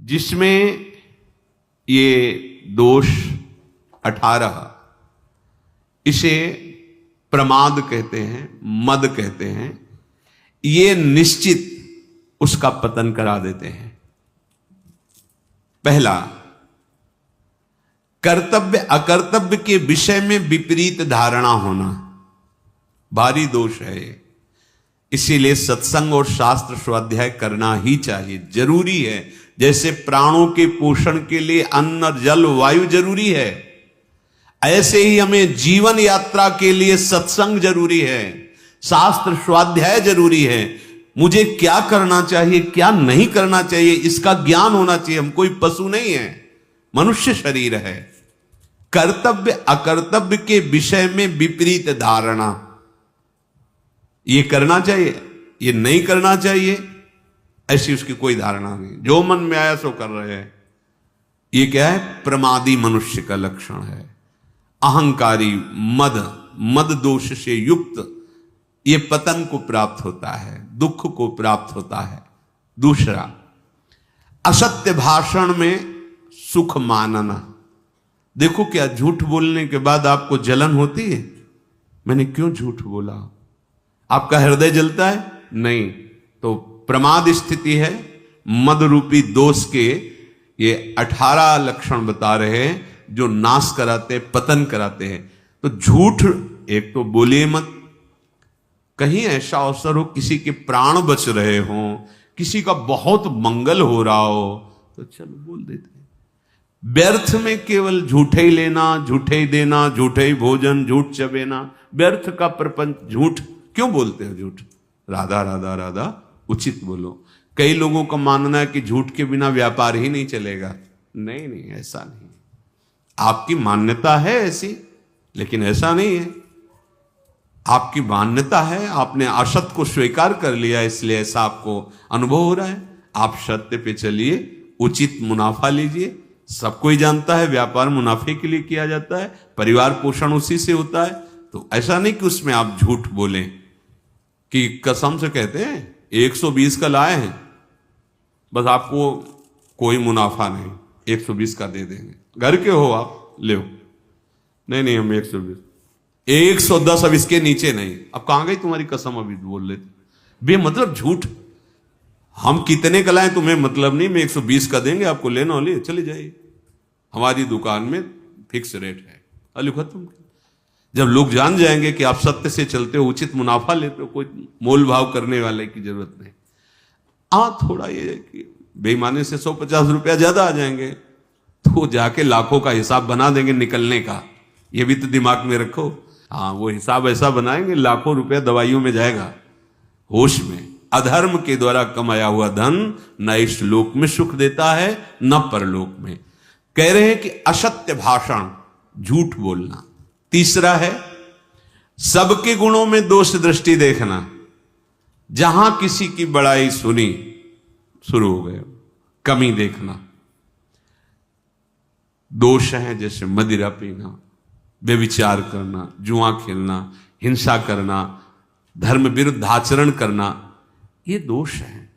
जिसमें ये दोष 18 इसे प्रमाद कहते हैं, मद कहते हैं, ये निश्चित उसका पतन करा देते हैं। पहला, कर्तव्य अकर्तव्य के विषय में विपरीत धारणा होना, भारी दोष है ये। इसीलिए सत्संग और शास्त्र स्वाध्याय करना ही चाहिए, जरूरी है। जैसे प्राणों के पोषण के लिए अन्न, जल, वायु जरूरी है, ऐसे ही हमें जीवन यात्रा के लिए सत्संग जरूरी है, शास्त्र स्वाध्याय जरूरी है। मुझे क्या करना चाहिए, क्या नहीं करना चाहिए, इसका ज्ञान होना चाहिए। हम कोई पशु नहीं है, मनुष्य शरीर है। कर्तव्य अकर्तव्य के विषय में विपरीत धारणा, ये करना चाहिए, ये नहीं करना चाहिए, ऐसी उसकी कोई धारणा नहीं। जो मन में आया सो कर रहे हैं। ये क्या है? प्रमादी मनुष्य का लक्षण है। अहंकारी, मद दोष से युक्त ये पतन को प्राप्त होता है, दुख को प्राप्त होता है। दूसरा, असत्य भाषण में सुख मानना। देखो, क्या झूठ बोलने के बाद आपको जलन होती है? मैंने क्यों झूठ बोला? आपका हृदय जलता है? नहीं। तो प्रमाद स्थिति है। मद रूपी दोष के ये 18 लक्षण बता रहे हैं जो नाश कराते, पतन कराते हैं। तो झूठ एक तो बोलिए मत। कहीं ऐसा अवसर हो, किसी के प्राण बच रहे हो, किसी का बहुत मंगल हो रहा हो, तो चलो बोल देते हैं। व्यर्थ में केवल झूठे ही लेना, झूठे ही देना, झूठे ही भोजन, झूठ चबेना, व्यर्थ का प्रपंच। झूठ क्यों बोलते हो? झूठ राधा राधा राधा उचित बोलो। कई लोगों का मानना है कि झूठ के बिना व्यापार ही नहीं चलेगा। नहीं नहीं, ऐसा नहीं। आपकी मान्यता है ऐसी, लेकिन ऐसा नहीं है। आपकी मान्यता है, आपने असत्य को स्वीकार कर लिया, इसलिए ऐसा आपको अनुभव हो रहा है। आप सत्य पे चलिए, उचित मुनाफा लीजिए। सबको ही जानता है व्यापार मुनाफे के लिए किया जाता है, परिवार पोषण उसी से होता है। तो ऐसा नहीं कि उसमें आप झूठ बोलें कि कसम से कहते हैं 120 का लाए हैं, बस आपको कोई मुनाफा नहीं, 120 का दे देंगे। घर के हो आप, ले हो। नहीं हम 120, 110, अब इसके नीचे नहीं। अब कहां गई तुम्हारी कसम? अभी बोल लेते बेमतलब झूठ। हम कितने का लाए तुम्हें मतलब नहीं, मैं 120 का देंगे आपको, लेना हो ले, चले जाइए। हमारी दुकान में फिक्स रेट है, अली खत्म। जब लोग जान जाएंगे कि आप सत्य से चलते हो, उचित मुनाफा लेते हो, कोई मोल भाव करने वाले की जरूरत नहीं। थोड़ा ये है कि बेईमानी से 150 रुपया ज्यादा आ जाएंगे, तो जाके लाखों का हिसाब बना देंगे निकलने का। ये भी तो दिमाग में रखो। वो हिसाब ऐसा बनाएंगे, लाखों रुपया दवाइयों में जाएगा। होश में, अधर्म के द्वारा कमाया हुआ धन न इस लोक में सुख देता है न परलोक में। कह रहे हैं कि असत्य भाषण, झूठ बोलना। तीसरा है सबके गुणों में दोष दृष्टि देखना। जहां किसी की बड़ाई सुनी, शुरू हो गए कमी देखना। दोष है जैसे मदिरा पीना, व्यभिचार करना, जुआ खेलना, हिंसा करना, धर्म विरुद्ध आचरण करना, ये दोष है।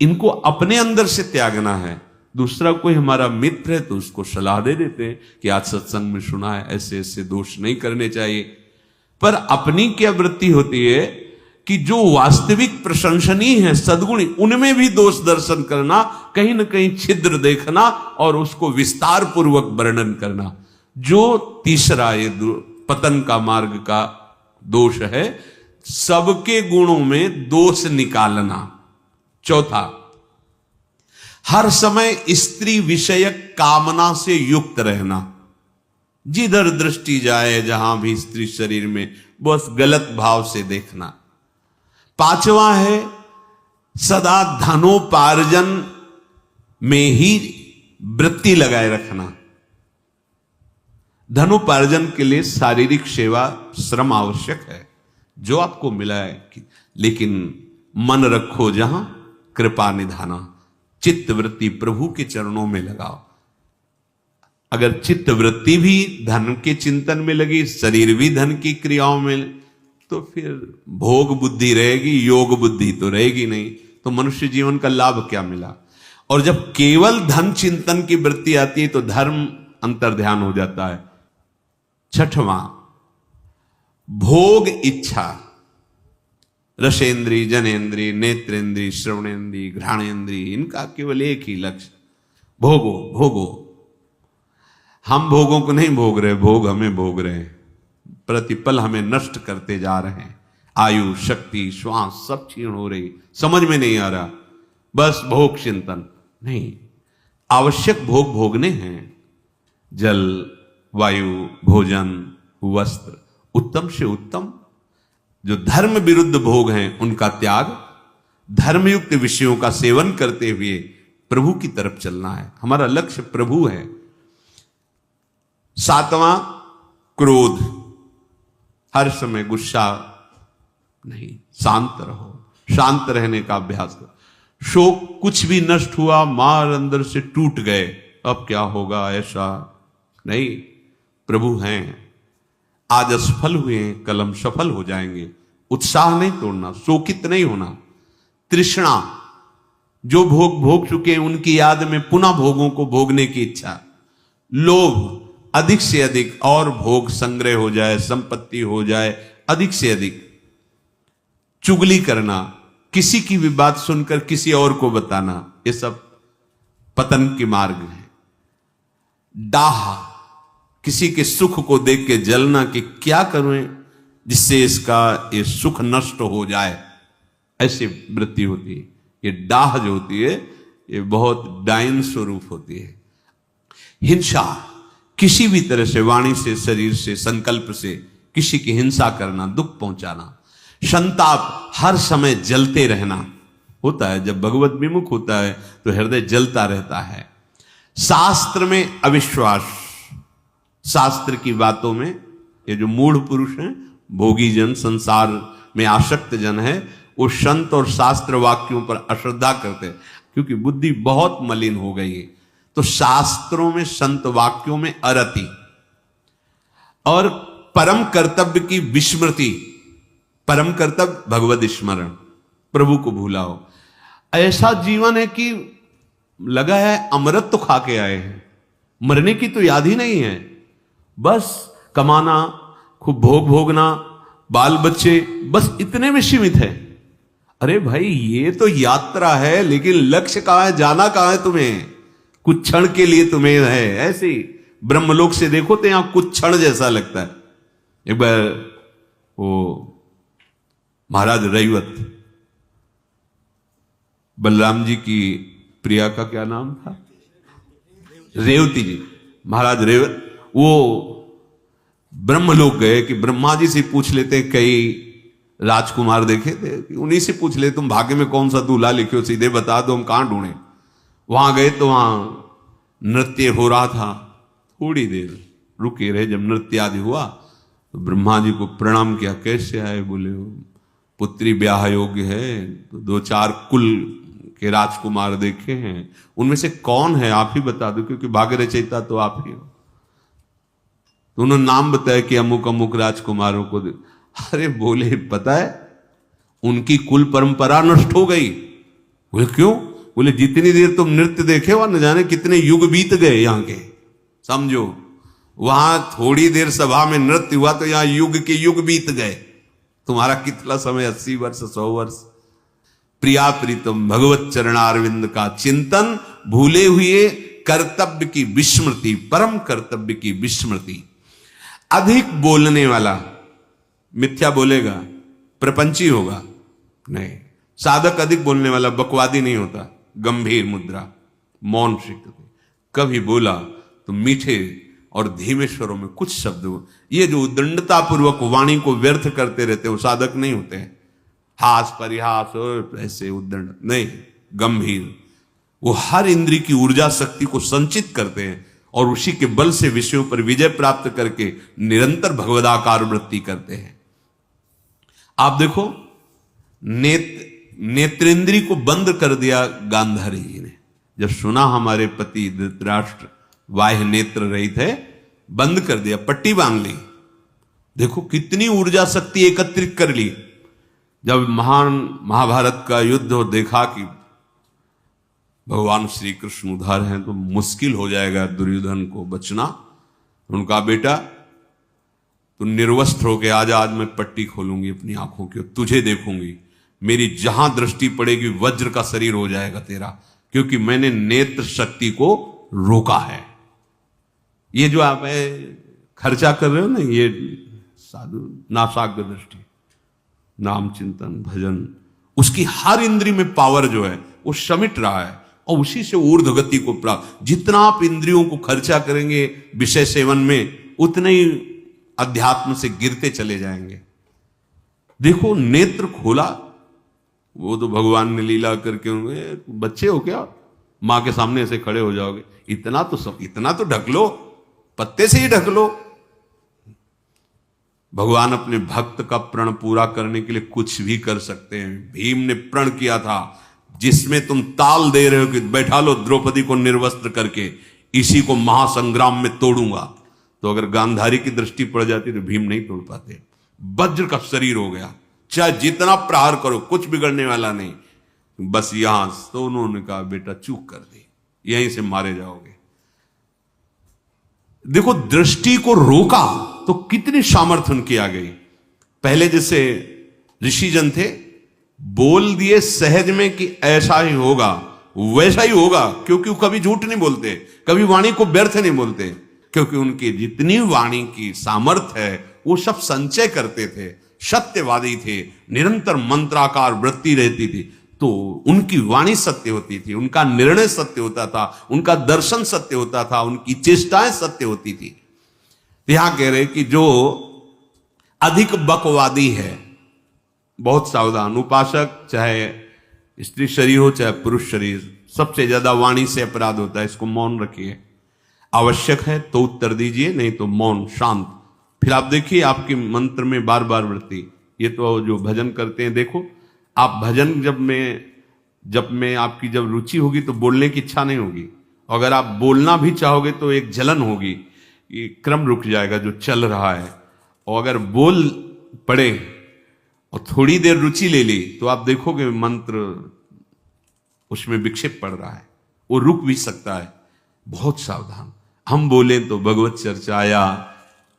इनको अपने अंदर से त्यागना है। दूसरा कोई हमारा मित्र है तो उसको सलाह दे देते हैं कि आज सत्संग में सुना है, ऐसे ऐसे दोष नहीं करने चाहिए। पर अपनी क्या वृत्ति होती है कि जो वास्तविक प्रशंसनीय है, सद्गुणी, उनमें भी दोष दर्शन करना, कहीं ना कहीं छिद्र देखना और उसको विस्तार पूर्वक वर्णन करना। जो तीसरा ये पतन का मार्ग का दोष है, सबके गुणों में दोष निकालना। चौथा, हर समय स्त्री विषयक कामना से युक्त रहना। जिधर दृष्टि जाए, जहां भी स्त्री शरीर में, बस गलत भाव से देखना। पांचवा है सदा धनोपार्जन में ही वृत्ति लगाए रखना। धनोपार्जन के लिए शारीरिक सेवा, श्रम आवश्यक है, जो आपको मिला है, लेकिन मन रखो जहां कृपा निधाना। चित्त वृत्ति प्रभु के चरणों में लगाओ। अगर चित्त वृत्ति भी धन के चिंतन में लगी, शरीर भी धन की क्रियाओं में, तो फिर भोग बुद्धि रहेगी, योग बुद्धि तो रहेगी नहीं। तो मनुष्य जीवन का लाभ क्या मिला? और जब केवल धन चिंतन की वृत्ति आती है तो धर्म अंतर्ध्यान हो जाता है। छठवां, भोग इच्छा। रसेंद्री, जनेन्द्री, नेत्रेंद्री, श्रवणेन्द्री, घ्राणेन्द्री, इनका केवल एक ही लक्ष्य, भोगो भोगो। हम भोगों को नहीं भोग रहे, भोग हमें भोग रहे हैं, प्रतिपल हमें नष्ट करते जा रहे हैं। आयु, शक्ति, श्वास सब क्षीण हो रही, समझ में नहीं आ रहा, बस भोग चिंतन नहीं। आवश्यक भोग भोगने हैं, जल, वायु, भोजन, वस्त्र, उत्तम से उत्तम। जो धर्म विरुद्ध भोग हैं उनका त्याग, धर्मयुक्त विषयों का सेवन करते हुए प्रभु की तरफ चलना है। हमारा लक्ष्य प्रभु है। सातवां, क्रोध। हर समय गुस्सा नहीं, शांत रहो, शांत रहने का अभ्यास करो। शोक, कुछ भी नष्ट हुआ, मार अंदर से टूट गए, अब क्या होगा, ऐसा नहीं। प्रभु हैं, आज असफल हुए हैं, कल हम सफल हो जाएंगे। उत्साह नहीं तोड़ना, शोकित नहीं होना। तृष्णा, जो भोग भोग चुके हैं उनकी याद में पुनः भोगों को भोगने की इच्छा। लोभ, अधिक से अधिक और भोग संग्रह हो जाए, संपत्ति हो जाए, अधिक से अधिक। चुगली करना, किसी की भी बात सुनकर किसी और को बताना, ये सब पतन के मार्ग है। डाह, किसी के सुख को देख के जलना कि क्या करूं जिससे इसका ये सुख नष्ट हो जाए, ऐसी वृत्ति होती है। ये डाह जो होती है ये बहुत डायन स्वरूप होती है। हिंसा, किसी भी तरह से, वाणी से, शरीर से, संकल्प से किसी की हिंसा करना, दुख पहुंचाना। संताप, हर समय जलते रहना होता है। जब भगवत विमुख होता है तो हृदय जलता रहता है। शास्त्र में अविश्वास, शास्त्र की बातों में ये जो मूढ़ पुरुष हैं, भोगी जन, संसार में आसक्त जन है, वो संत और शास्त्र वाक्यों पर अश्रद्धा करते हैं क्योंकि बुद्धि बहुत मलिन हो गई है। तो शास्त्रों में, संत वाक्यों में अरति और परम कर्तव्य की विस्मृति। परम कर्तव्य भगवत स्मरण, प्रभु को भूला हो। ऐसा जीवन है कि लगा है अमृत तो खा के आए हैं, मरने की तो याद ही नहीं है। बस कमाना, खूब भोग भोगना, बाल बच्चे, बस इतने में सीमित है। अरे भाई, ये तो यात्रा है, लेकिन लक्ष्य कहां है, जाना कहां है तुम्हें? कुछ क्षण के लिए तुम्हें है। ऐसे ब्रह्मलोक से देखो तो यहां कुछ क्षण जैसा लगता है। एक बार वो महाराज रैवत, बलराम जी की प्रिया का क्या नाम था, रेवती जी, महाराज रेवत, वो ब्रह्मलोक गए कि ब्रह्मा जी से पूछ लेते, कई राजकुमार देखे थे, उन्हीं से पूछ ले तुम भाग्य में कौन सा दूल्हा लिखे हो, सीधे बता दो, हम कहां ढूंढे। वहां गए तो वहां नृत्य हो रहा था। थोड़ी देर रुके रहे, जब नृत्य आदि हुआ तो ब्रह्मा जी को प्रणाम किया। कैसे आए? बोले पुत्री ब्याह योग्य है, तो 2-4 कुल के राजकुमार देखे हैं, उनमें से कौन है आप ही बता दो, क्योंकि भाग्य रचयिता तो आप ही हो। तो उन्होंने नाम बताया कि अमुक अमुक राजकुमारों को। अरे बोले, पता है उनकी कुल परंपरा नष्ट हो गई। बोले क्यों? बोले जितनी देर तुम नृत्य देखे हो, न जाने कितने युग बीत गए यहाँ के। समझो, वहां थोड़ी देर सभा में नृत्य हुआ तो यहां युग के युग बीत गए। तुम्हारा कितना समय, 80 वर्ष, 100 वर्ष। प्रिया प्रीतम भगवत चरणारविंद का चिंतन, भूले हुए कर्तव्य की विस्मृति, परम कर्तव्य की विस्मृति। अधिक बोलने वाला मिथ्या बोलेगा, प्रपंची होगा नहीं। साधक अधिक बोलने वाला बकवादी नहीं होता, गंभीर मुद्रा, मौन सीखते। कभी बोला तो मीठे और धीमे स्वरों में कुछ शब्द। ये जो उद्दंडता पूर्वक वाणी को व्यर्थ करते रहते वो साधक नहीं होते हैं। हास परिहास और ऐसे उद्दंड नहीं, गंभीर। वो हर इंद्री की ऊर्जा शक्ति को संचित करते हैं और उसी के बल से विषयों पर विजय प्राप्त करके निरंतर भगवदाकार वृत्ति करते हैं। आप देखो, नेत्रेंद्री को बंद कर दिया गांधारी जी ने। जब सुना हमारे पति धृतराष्ट्र बाह्य नेत्र रहित है, बंद कर दिया, पट्टी बांध ली। देखो कितनी ऊर्जा शक्ति एकत्रित कर ली। जब महान महाभारत का युद्ध हो, देखा कि भगवान श्री कृष्ण उधर हैं तो मुश्किल हो जाएगा दुर्योधन को बचना। उनका बेटा तू निर्वस्त्र होके आजा, आज मैं पट्टी खोलूंगी अपनी आंखों की, तुझे देखूंगी, मेरी जहां दृष्टि पड़ेगी वज्र का शरीर हो जाएगा तेरा, क्योंकि मैंने नेत्र शक्ति को रोका है। ये जो आप खर्चा कर रहे हो ना, ये साधु नासाग्र दृष्टि, नाम चिंतन भजन, उसकी हर इंद्री में पावर जो है वो समिट रहा है और उसी से ऊर्ध्व गति को प्राप्त। जितना आप इंद्रियों को खर्चा करेंगे विषय सेवन में, उतने ही अध्यात्म से गिरते चले जाएंगे। देखो नेत्र खोला, वो तो भगवान ने लीला करके, बच्चे हो क्या, मां के सामने ऐसे खड़े हो जाओगे, इतना तो ढक लो, पत्ते से ही ढक लो। भगवान अपने भक्त का प्रण पूरा करने के लिए कुछ भी कर सकते हैं। भीम ने प्रण किया था, जिसमें तुम ताल दे रहे हो कि बैठा लो द्रौपदी को निर्वस्त्र करके, इसी को महासंग्राम में तोड़ूंगा। तो अगर गांधारी की दृष्टि पड़ जाती तो भीम नहीं तोड़ पाते। वज्र का शरीर हो गया, चाहे जितना प्रहार करो कुछ बिगड़ने वाला नहीं। बस यहां तो उन्होंने कहा बेटा चूक कर दी, यहीं से मारे जाओगे। देखो दृष्टि को रोका तो कितनी सामर्थ्य उनकी आ गई। पहले जैसे ऋषिजन थे, बोल दिए सहज में कि ऐसा ही होगा, वैसा ही होगा, क्योंकि वो कभी झूठ नहीं बोलते, कभी वाणी को व्यर्थ नहीं बोलते, क्योंकि उनकी जितनी वाणी की सामर्थ्य है वो सब संचय करते थे, सत्यवादी थे, निरंतर मंत्राकार वृत्ति रहती थी, तो उनकी वाणी सत्य होती थी, उनका निर्णय सत्य होता था, उनका दर्शन सत्य होता था, उनकी चेष्टाएं सत्य होती थी। यहां कह रहे कि जो अधिक बकवादी है, बहुत सावधान। उपासक चाहे स्त्री शरीर हो चाहे पुरुष शरीर, सबसे ज्यादा वाणी से अपराध होता है, इसको मौन रखिए। आवश्यक है तो उत्तर दीजिए, नहीं तो मौन शांत। फिर आप देखिए आपके मंत्र में बार बार वृत्ति, ये तो जो भजन करते हैं, देखो आप भजन जब में आपकी जब रुचि होगी तो बोलने की इच्छा नहीं होगी, अगर आप बोलना भी चाहोगे तो एक जलन होगी, ये क्रम रुक जाएगा जो चल रहा है। और अगर बोल पड़े और थोड़ी देर रुचि ले ली तो आप देखोगे मंत्र उसमें विक्षेप पड़ रहा है, वो रुक भी सकता है। बहुत सावधान। हम बोले तो भगवत चर्चाया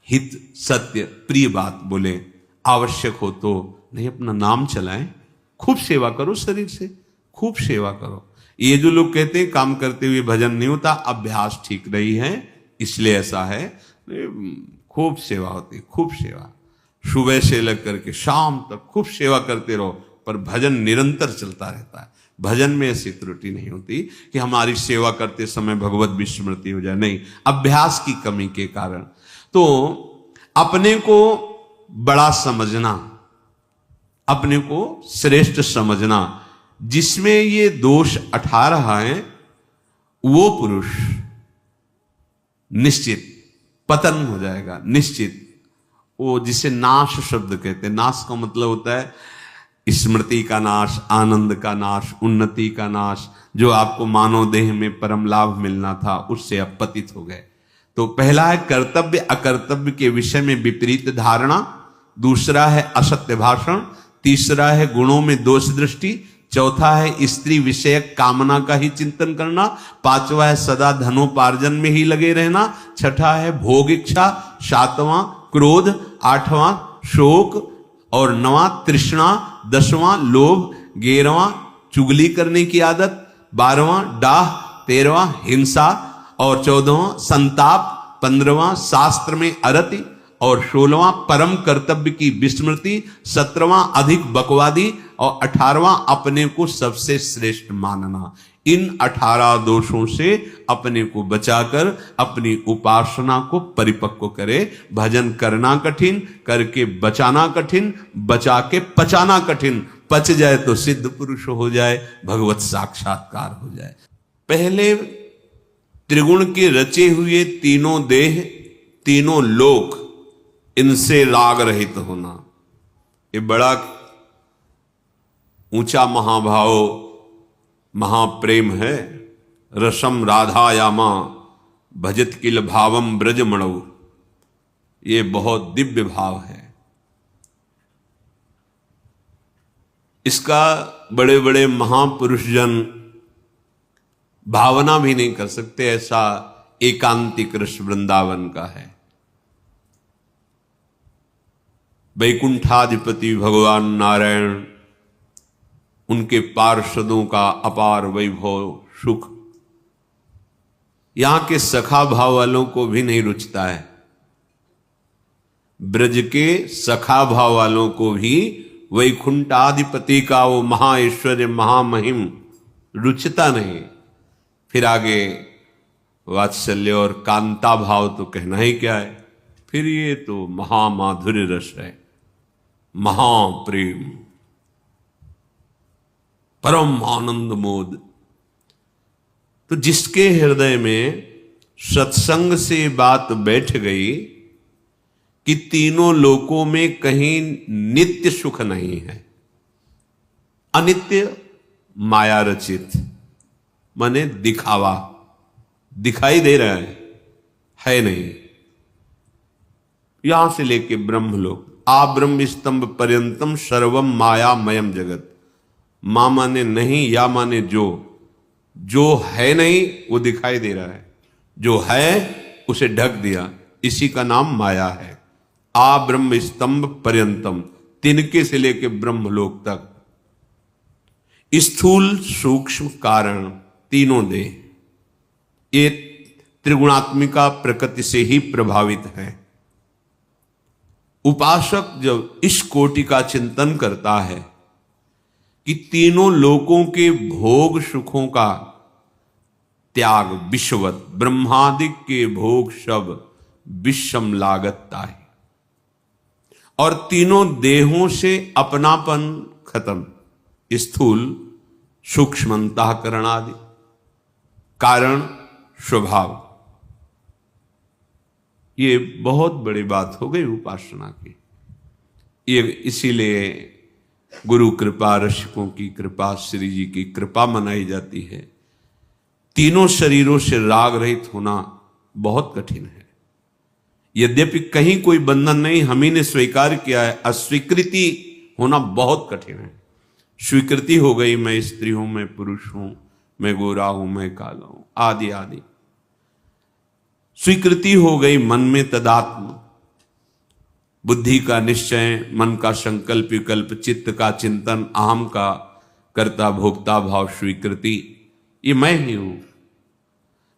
हित सत्य प्रिय बात बोले, आवश्यक हो तो नहीं अपना नाम चलाएं, खूब सेवा करो, शरीर से खूब सेवा करो। ये जो लोग कहते हैं काम करते हुए भजन नहीं होता, अभ्यास ठीक नहीं है इसलिए ऐसा है। खूब सेवा होती, खूब सेवा, सुबह से लेकर के शाम तक खूब सेवा करते रहो, पर भजन निरंतर चलता रहता है। भजन में ऐसी त्रुटि नहीं होती कि हमारी सेवा करते समय भगवत विस्मृति हो जाए, नहीं, अभ्यास की कमी के कारण। तो अपने को बड़ा समझना, अपने को श्रेष्ठ समझना, जिसमें ये दोष 18 हैं, वो पुरुष निश्चित पतन हो जाएगा, निश्चित। वो जिसे नाश शब्द कहते हैं, नाश का मतलब होता है स्मृति का नाश, आनंद का नाश, उन्नति का नाश, जो आपको मानव देह में परम लाभ मिलना था उससे आप पतित हो गए। तो पहला है कर्तव्य अकर्तव्य के विषय में विपरीत धारणा, दूसरा है असत्य भाषण, तीसरा है गुणों में दोष दृष्टि, चौथा है स्त्री विषयक कामना का ही चिंतन करना, पांचवा है सदा धनोपार्जन में ही लगे रहना, छठा है भोग इच्छा, सातवां क्रोध, आठवां शोक और नवां तृष्णा, 10वां लोभ, 11वां चुगली करने की आदत, 12वां डाह, 13वां हिंसा और 14वां संताप, 15वां शास्त्र में अरति और 16वां परम कर्तव्य की विस्मृति, 17वां अधिक बकवादी और 18वां अपने को सबसे श्रेष्ठ मानना। इन 18 दोषों से अपने को बचाकर अपनी उपासना को परिपक्व करे। भजन करना कठिन, करके बचाना कठिन, बचा के पचाना कठिन, पच जाए तो सिद्ध पुरुष हो जाए, भगवत साक्षात्कार हो जाए। पहले त्रिगुण के रचे हुए तीनों देह, तीनों लोक, इनसे राग रहित होना, ये बड़ा ऊंचा महाभाव महाप्रेम है। रसम राधायामा भजत किल भावम ब्रजमणौ, ये बहुत दिव्य भाव है। इसका बड़े बड़े महापुरुष जन भावना भी नहीं कर सकते, ऐसा एकांतिक रस वृंदावन का है। वैकुंठाधिपति भगवान नारायण, उनके पार्षदों का अपार वैभव सुख यहां के सखा भाव वालों को भी नहीं रुचता है। ब्रज के सखा भाव वालों को भी वैकुंठाधिपति का वो महाऐश्वर्य महामहिम रुचता नहीं। फिर आगे वात्सल्य और कांता भाव तो कहना ही क्या है, फिर ये तो महामाधुर्य रस है, महाप्रेम, परम आनंद मोद। तो जिसके हृदय में सत्संग से बात बैठ गई कि तीनों लोकों में कहीं नित्य सुख नहीं है, अनित्य माया रचित, माने दिखावा, दिखाई दे रहा है नहीं। यहां से लेके ब्रह्मलोक, आ ब्रह्म स्तंभ पर्यंतम सर्वम मायामयम जगत। मां माने नहीं, या माने जो है नहीं वो दिखाई दे रहा है, जो है उसे ढक दिया, इसी का नाम माया है। आ ब्रह्म स्तंभ पर्यंतम, तिनके से लेके ब्रह्मलोक तक, स्थूल सूक्ष्म कारण तीनों देह ये त्रिगुणात्मिका प्रकृति से ही प्रभावित है। उपासक जब इस कोटि का चिंतन करता है कि तीनों लोकों के भोग सुखों का त्याग विश्ववत, ब्रह्मादिक के भोग सब विषम लागतता है, और तीनों देहों से अपनापन खत्म, स्थूल सूक्ष्म अंतःकरण आदि कारण स्वभाव। ये बहुत बड़ी बात हो गई उपासना की। ये इसीलिए गुरु कृपा, रसिकों की कृपा, श्री जी की कृपा मनाई जाती है। तीनों शरीरों से राग रहित होना बहुत कठिन है। यद्यपि कहीं कोई बंधन नहीं, हम ही ने स्वीकार किया है, अस्वीकृति होना बहुत कठिन है। स्वीकृति हो गई, मैं स्त्री हूं, मैं पुरुष हूं, मैं गोरा हूं, मैं काला हूं, आदि आदि। स्वीकृति हो गई मन में तदात्म, बुद्धि का निश्चय, मन का संकल्प विकल्प, चित्त का चिंतन, अहम का कर्ता भोक्ता भाव, स्वीकृति, ये मैं ही हूं,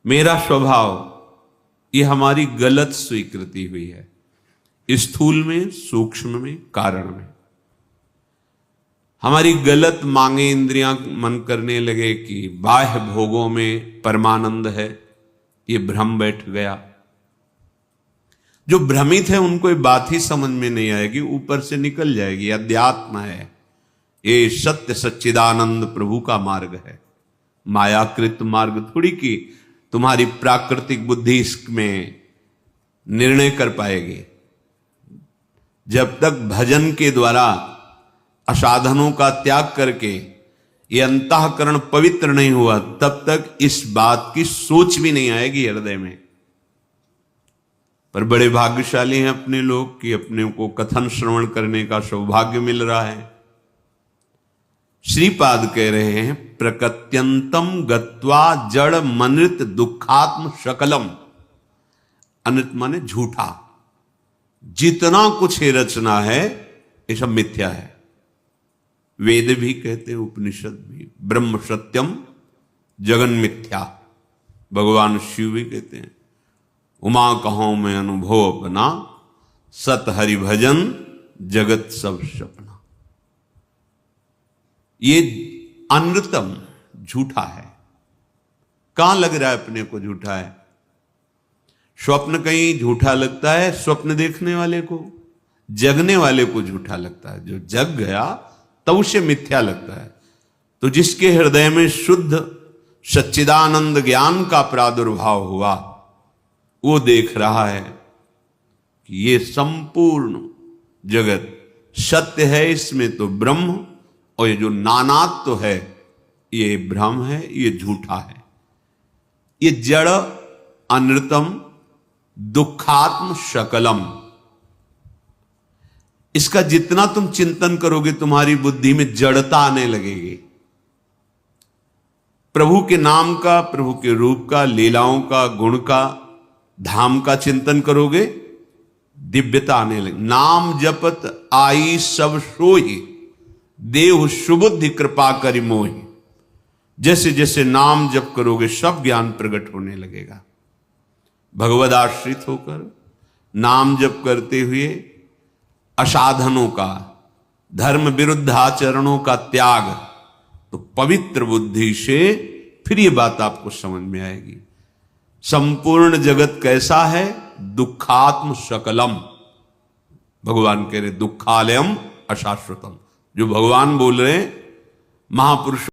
मेरा स्वभाव, ये हमारी गलत स्वीकृति हुई है, स्थूल में, सूक्ष्म में, कारण में। हमारी गलत मांगे इंद्रियां मन करने लगे कि बाह्य भोगों में परमानंद है, ये भ्रम बैठ गया। जो भ्रमित है उनको ये बात ही समझ में नहीं आएगी, ऊपर से निकल जाएगी। अध्यात्म है, ये सत्य सच्चिदानंद प्रभु का मार्ग है, मायाकृत मार्ग थोड़ी कि तुम्हारी प्राकृतिक बुद्धि इसमें निर्णय कर पाएगी। जब तक भजन के द्वारा असाधनों का त्याग करके ये अंतःकरण पवित्र नहीं हुआ, तब तक इस बात की सोच भी नहीं आएगी हृदय में। पर बड़े भाग्यशाली हैं अपने लोग कि अपने को कथन श्रवण करने का सौभाग्य मिल रहा है। श्रीपाद कह रहे हैं, प्रकृत्यंतम गत्वा जड़ मनृत दुखात्म शकलम। अनृत माने झूठा, जितना कुछ ये रचना है ये सब मिथ्या है। वेद भी कहते हैं, उपनिषद भी, ब्रह्म सत्यम जगन मिथ्या। भगवान शिव भी कहते हैं, उमा कहूं मैं अनुभव अपना, सत हरि भजन जगत सब सपना। ये अनृतम झूठा है। कहां लग रहा है अपने को झूठा है? स्वप्न कहीं झूठा लगता है स्वप्न देखने वाले को, जगने वाले को झूठा लगता है। जो जग गया तब उसे मिथ्या लगता है। तो जिसके हृदय में शुद्ध सच्चिदानंद ज्ञान का प्रादुर्भाव हुआ, वो देख रहा है कि ये संपूर्ण जगत सत्य है, इसमें तो ब्रह्म, और ये जो नानात्व तो है ये भ्रम है, ये झूठा है। ये जड़ अनृतम दुखात्म शकलम। इसका जितना तुम चिंतन करोगे तुम्हारी बुद्धि में जड़ता आने लगेगी। प्रभु के नाम का, प्रभु के रूप का, लीलाओं का, गुण का, धाम का चिंतन करोगे, दिव्यता आने लगे। नाम जपत आई सब सोई, देव सुबुद्धि कृपा करि मोहि। जैसे जैसे नाम जप करोगे सब ज्ञान प्रकट होने लगेगा। भगवद आश्रित होकर नाम जप करते हुए असाधनों का, धर्म विरुद्ध आचरणों का त्याग, तो पवित्र बुद्धि से फिर ये बात आपको समझ में आएगी। संपूर्ण जगत कैसा है? दुखात्म सकलम। भगवान कह रहे दुखालयम अशाश्वतम। जो भगवान बोल रहे हैं, महापुरुष